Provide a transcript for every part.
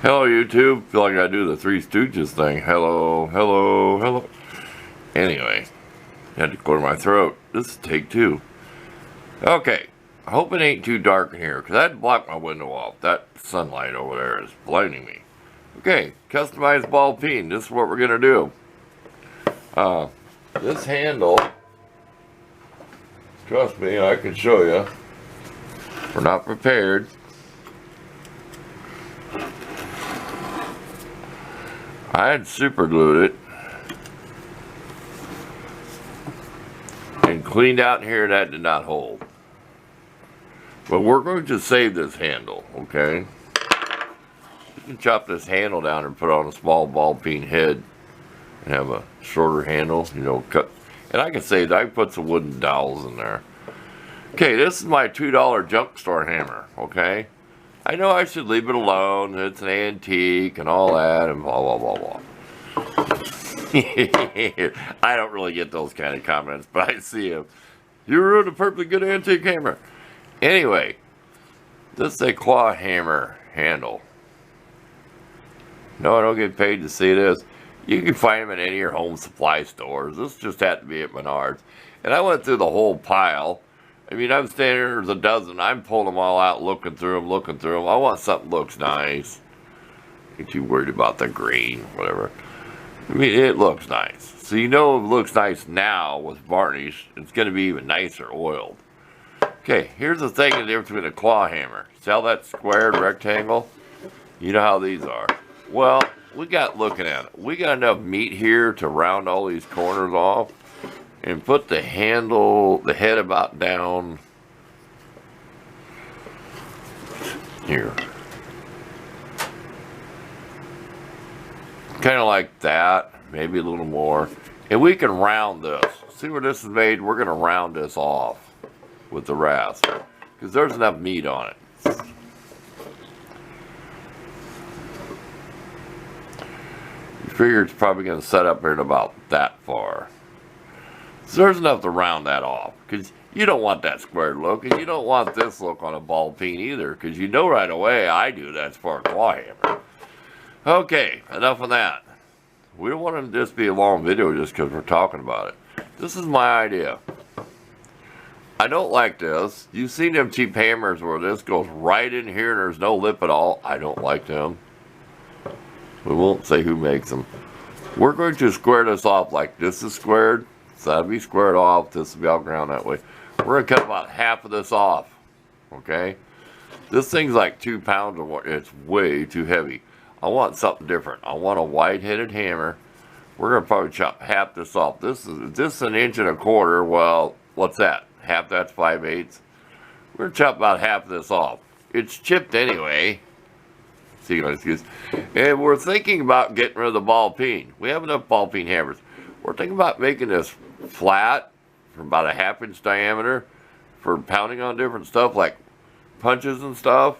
Hello, YouTube. Feel like I do the Three Stooges thing. Hello, hello, hello. Anyway, had to clear my throat. This is take two. Okay, I hope it ain't too dark in here, because I had to block my window off. That sunlight over there is blinding me. Okay, customized ball peen. This is what we're going to do. This handle, trust me, I can show you. We're not prepared. I had super glued it and cleaned out here. That did not hold. But we're going to save this handle, okay? You can chop this handle down and put on a small ball peen head and have a shorter handle, you know, cut. And I can save that. I can put some wooden dowels in there. Okay, this is my $2 junk store hammer, okay? I know I should leave it alone. It's an antique and all that and blah, blah, blah, blah. I don't really get those kind of comments, but I see them. You ruined a perfectly good antique hammer. Anyway, this is a claw hammer handle. No, I don't get paid to see this. You can find them in any of your home supply stores. This just had to be at Menards. And I went through the whole pile. I mean, I'm standing there, there's a dozen. I'm pulling them all out, looking through them. I want something that looks nice. Ain't too worried about the green, whatever. I mean, it looks nice. So you know it looks nice now with varnish. It's going to be even nicer oiled. Okay, here's the thing, the difference between a claw hammer. See how that squared rectangle? You know how these are. Well, we got looking at it. We got enough meat here to round all these corners off. And put the handle, the head about down here. Kind of like that, maybe a little more. And we can round this. See where this is made? We're going to round this off with the rasp. Because there's enough meat on it. You figure it's probably going to set up here at about that far. So there's enough to round that off, because you don't want that squared look, and you don't want this look on a ball peen either, because you know right away I do that's for a claw hammer. Okay, enough of that. We don't want it to just be a long video just because we're talking about it. This is my idea. I don't like this. You've seen them cheap hammers where this goes right in here and there's no lip at all. I don't like them. We won't say who makes them. We're going to square this off like this is squared. So that'll be squared off. This will be all ground that way. We're going to cut about half of this off. Okay? This thing's like 2 pounds or more. It's way too heavy. I want something different. I want a wide-headed hammer. We're going to probably chop half this off. This is 1.25 inches. Well, what's that? Half that's 5/8. We're going to chop about half of this off. It's chipped anyway. See, excuse. And we're thinking about getting rid of the ball peen. We have enough ball peen hammers. We're thinking about making this flat for about a 1/2 inch diameter for pounding on different stuff like punches and stuff.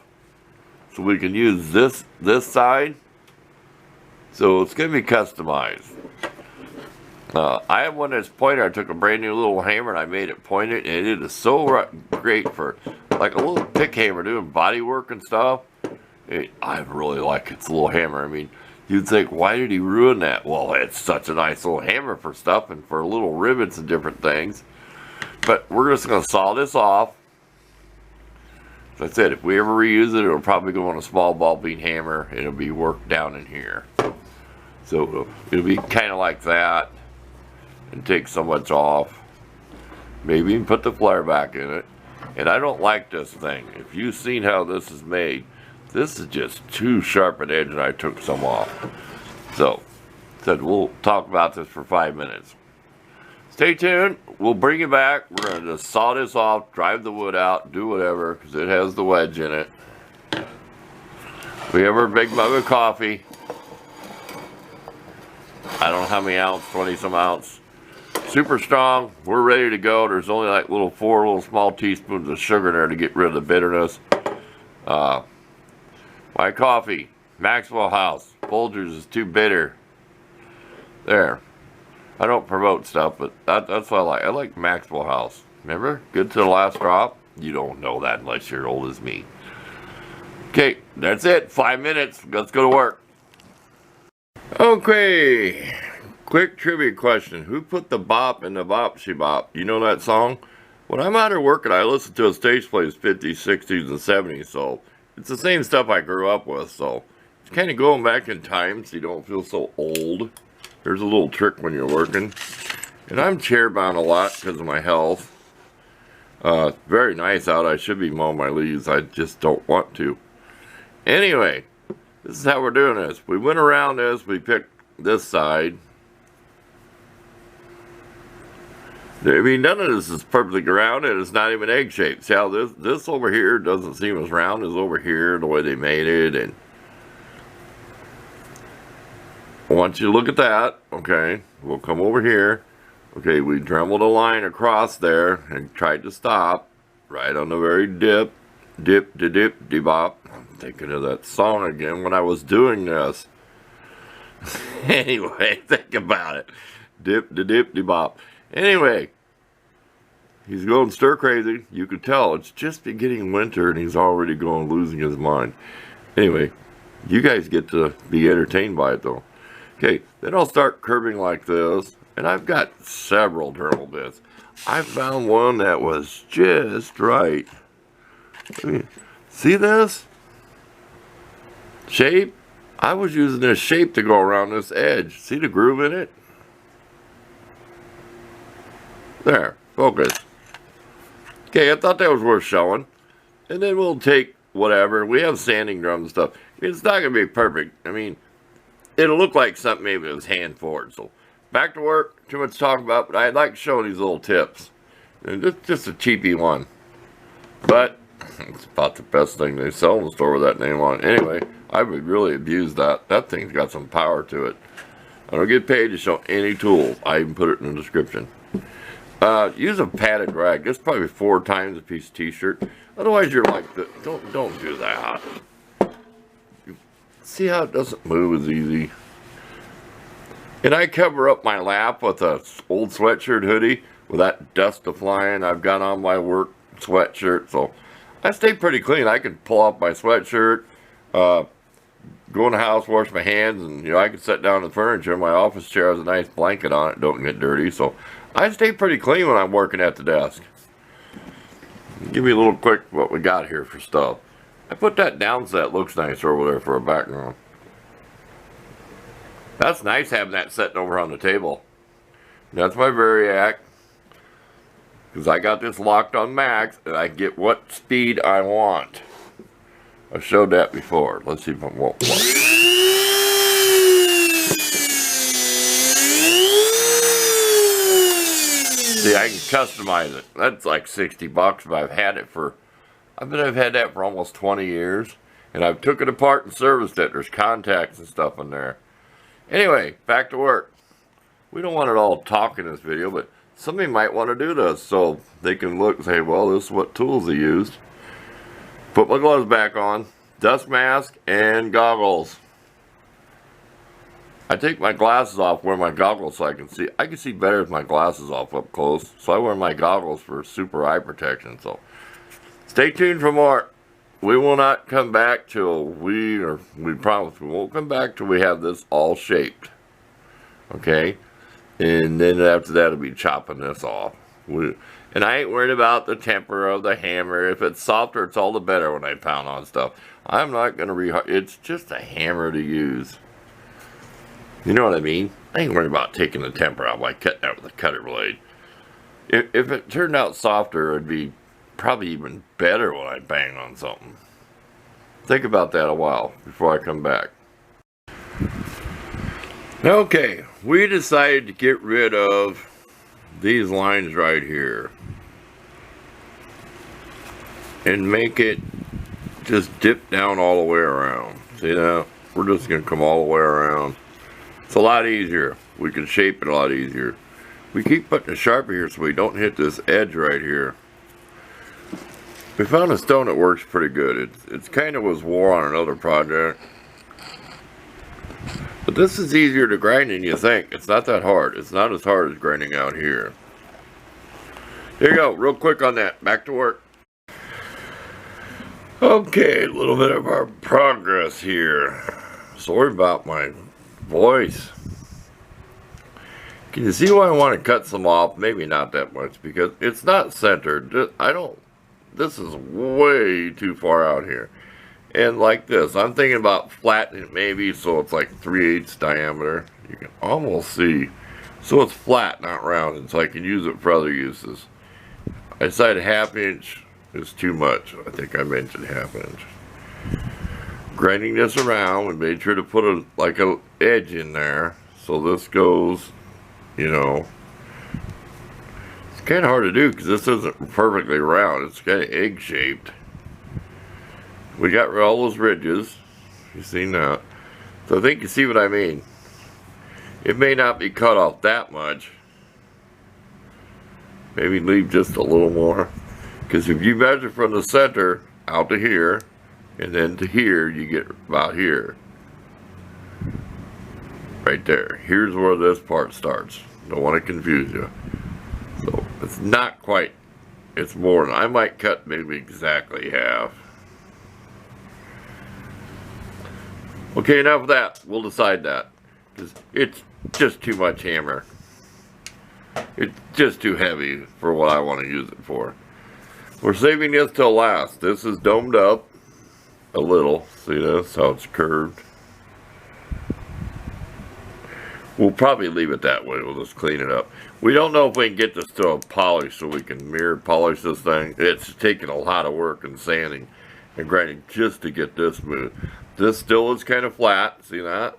So we can use this side. So it's going to be customized. I have one that's pointed. I took a brand new little hammer and I made it pointed, and it is so great for like a little pick hammer doing body work and stuff. I really like its little hammer. I mean, you'd think, why did he ruin that? Well, it's such a nice little hammer for stuff and for little rivets and different things. But we're just going to saw this off. As I said, if we ever reuse it, it'll probably go on a small ball peen hammer. It'll be worked down in here. So it'll be kind of like that. And take so much off. Maybe even put the flare back in it. And I don't like this thing. If you've seen how this is made, this is just too sharp an edge, and I took some off. So, said we'll talk about this for 5 minutes. Stay tuned. We'll bring you back. We're going to just saw this off, drive the wood out, do whatever, because it has the wedge in it. We have our big mug of coffee. I don't know how many ounce, 20 some ounce. Super strong. We're ready to go. There's only like 4 little small teaspoons of sugar in there to get rid of the bitterness. My coffee, Maxwell House. Folgers is too bitter. There. I don't promote stuff, but that's what I like. I like Maxwell House. Remember? Good to the last drop. You don't know that unless you're old as me. Okay, That's it. 5 minutes. Let's go to work. Okay. Quick trivia question. Who put the bop in the bop she bop? You know that song? When I'm out here working, I listen to a stage plays 50s, 60s, and 70s, so it's the same stuff I grew up with, so it's kind of going back in time so you don't feel so old. There's a little trick when you're working. And I'm chair bound a lot because of my health. Very nice out. I should be mowing my leaves. I just don't want to. Anyway, this is how we're doing this. We went around this. We picked this side. I mean, none of this is perfectly round, and it's not even egg-shaped. See how this over here doesn't seem as round as over here, the way they made it. And once you look at that, okay, we'll come over here. Okay, we dremeled a line across there and tried to stop right on the very dip, dip-de-dip-de-bop. I'm thinking of that song again when I was doing this. Anyway, think about it. Dip-de-dip-de-bop. Anyway, he's going stir crazy. You could tell it's just beginning winter and he's already going losing his mind. Anyway, you guys get to be entertained by it though. Okay, then I'll start curving like this. And I've got several dremel bits. I found one that was just right. I mean, see this shape? I was using this shape to go around this edge. See the groove in it? There, focus. Okay, I thought that was worth showing. And then we'll take whatever. We have sanding drums and stuff. It's not going to be perfect. I mean, it'll look like something maybe it was hand forward. So back to work. Too much to talk about, but I like showing these little tips. And just a cheapy one. But it's about the best thing they sell in the store with that name on it. Anyway, I would really abuse that. That thing's got some power to it. I don't get paid to show any tools. I even put it in the description. Use a padded rag. That's probably 4 times a piece of t-shirt. Otherwise, you're like, don't do that. See how it doesn't move as easy? And I cover up my lap with a old sweatshirt hoodie with that dust flying. I've got on my work sweatshirt, so I stay pretty clean. I can pull off my sweatshirt, go in the house, wash my hands, and I can sit down in the furniture. My office chair has a nice blanket on it, don't get dirty. So I stay pretty clean when I'm working at the desk. Give me a little quick what we got here for stuff. I put that down set, looks nice over there for a background. That's nice having that sitting over on the table. That's my Variac. Because I got this locked on max and I get what speed I want. I showed that before. Let's see if it won't work. See, I can customize it. That's like 60 bucks, but I've had it for, I've had that for almost 20 years. And I've took it apart and serviced it. There's contacts and stuff in there. Anyway, back to work. We don't want it all talk in this video, but somebody might want to do this so they can look and say, well, this is what tools they used. Put my gloves back on, dust mask, and goggles. I take my glasses off, wear my goggles so I can see. I can see better with my glasses off up close, so I wear my goggles for super eye protection. So stay tuned for more. We will not come back till we promise we won't come back till we have this all shaped. Okay? And then after that, it'll be chopping this off. And I ain't worried about the temper of the hammer. If it's softer, it's all the better when I pound on stuff. I'm not going to it's just a hammer to use. You know what I mean? I ain't worried about taking the temper out by cutting out with a cutter blade. If it turned out softer, it'd be probably even better when I bang on something. Think about that a while before I come back. Okay, we decided to get rid of these lines right here and make it just dip down all the way around. See that? We're just going to come all the way around. It's a lot easier. We can shape it a lot easier. We keep putting a Sharpie here so we don't hit this edge right here. We found a stone that works pretty good. It's kind of was wore on another project. But this is easier to grind than you think. It's not that hard. It's not as hard as grinding out here. There you go. Real quick on that. Back to work. Okay, a little bit of our progress here. Sorry about my voice. Can you see why I want to cut some off? Maybe not that much because it's not centered. This is way too far out here. And like this, I'm thinking about flattening it maybe so it's like 3/8 diameter. You can almost see. So it's flat, not rounded, so I can use it for other uses. I decided 1/2 inch is too much. I think I mentioned 1/2 inch. Grinding this around, we made sure to put a edge in there. So this goes, you know, it's kind of hard to do because this isn't perfectly round. It's kind of egg shaped. We got rid of all those ridges. You've seen that. So I think you see what I mean. It may not be cut off that much. Maybe leave just a little more. Because if you measure from the center out to here, and then to here, you get about here. Right there. Here's where this part starts. Don't want to confuse you. So it's not quite. It's more than I might cut maybe exactly half. Okay, enough of that. We'll decide that. Because it's just too much hammer. It's just too heavy for what I want to use it for. We're saving this till last. This is domed up a little. See this? How it's curved. We'll probably leave it that way. We'll just clean it up. We don't know if we can get this to a polish so we can mirror polish this thing. It's taking a lot of work and sanding and grinding just to get this smooth. This still is kind of flat. See that?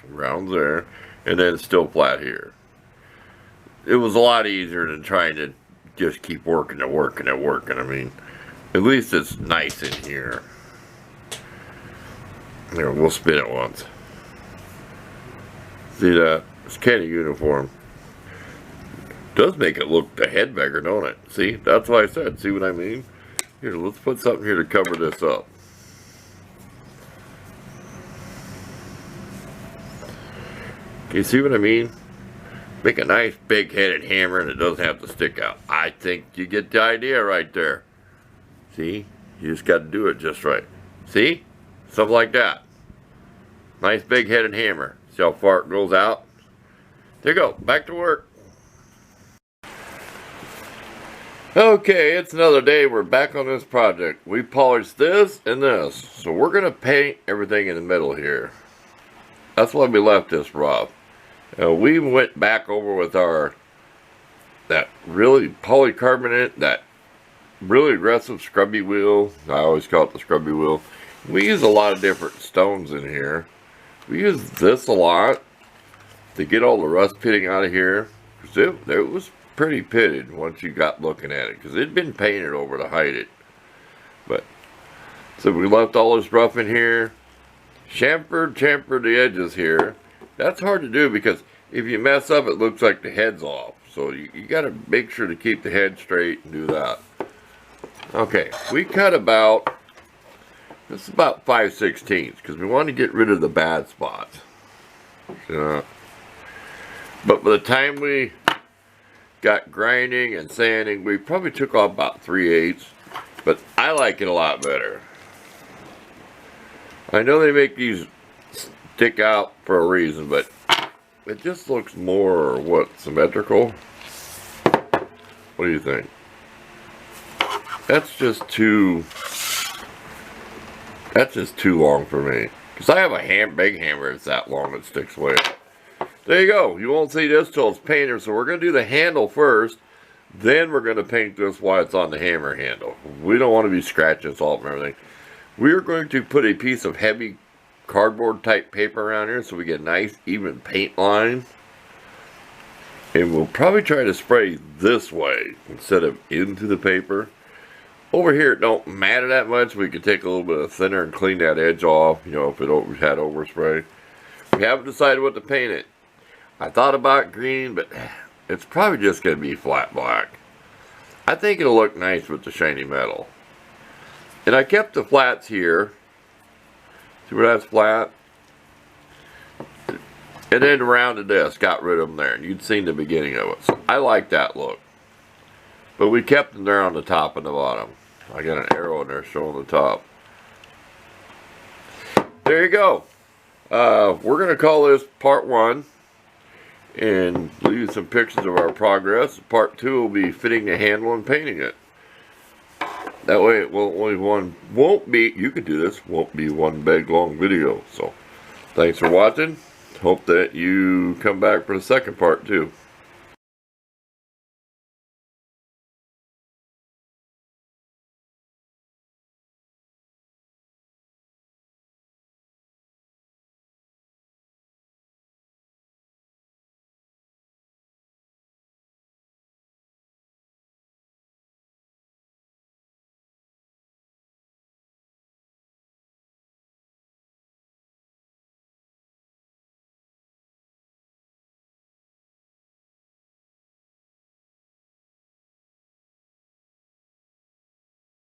Round there. And then it's still flat here. It was a lot easier than trying to just keep working and working and working. I mean, at least it's nice in here. There, we'll spin it once. See that? It's kind of uniform. Does make it look the head bigger, don't it? See? That's what I said. See what I mean? Here, let's put something here to cover this up. Can you see what I mean? Make a nice big-headed hammer and it doesn't have to stick out. I think you get the idea right there. See? You just got to do it just right. See? Something like that. Nice big-headed hammer. See how far it goes out? There you go. Back to work. Okay, it's another day. We're back on this project. We polished this and this. So we're going to paint everything in the middle here. That's why we left this rough. We went back over with that really polycarbonate, that really aggressive scrubby wheel. I always call it the scrubby wheel. We use a lot of different stones in here. We use this a lot to get all the rust pitting out of here. Because it was pretty pitted once you got looking at it. Because it had been painted over to hide it. But, so we left all this rough in here. Chamfered the edges here. That's hard to do because if you mess up, it looks like the head's off. So you got to make sure to keep the head straight and do that. Okay, we cut about, this is about 5/16 because we want to get rid of the bad spots. But by the time we got grinding and sanding, we probably took off about 3/8. But I like it a lot better. I know they make these stick out for a reason, but it just looks more, symmetrical? What do you think? That's just too long for me. Because I have a big hammer that's that long that sticks away. There you go. You won't see this till it's painted. So we're going to do the handle first. Then we're going to paint this while it's on the hammer handle. We don't want to be scratching salt and everything. We're going to put a piece of heavy cardboard type paper around here so we get a nice even paint line. And we'll probably try to spray this way instead of into the paper. Over here it don't matter that much. We could take a little bit of thinner and clean that edge off, you know, if it had overspray. We haven't decided what to paint it. I thought about green, but it's probably just going to be flat black. I think it'll look nice with the shiny metal. And I kept the flats here. See where that's flat? And then rounded this, got rid of them there. And you'd seen the beginning of it. So I like that look. But we kept them there on the top and the bottom. I got an arrow in there showing the top. There you go. We're going to call this part 1 and leave you some pictures of our progress. Part 2 will be fitting the handle and painting it. That way it won't be, you can do this, won't be one big long video. So thanks for watching. Hope that you come back for the second part too.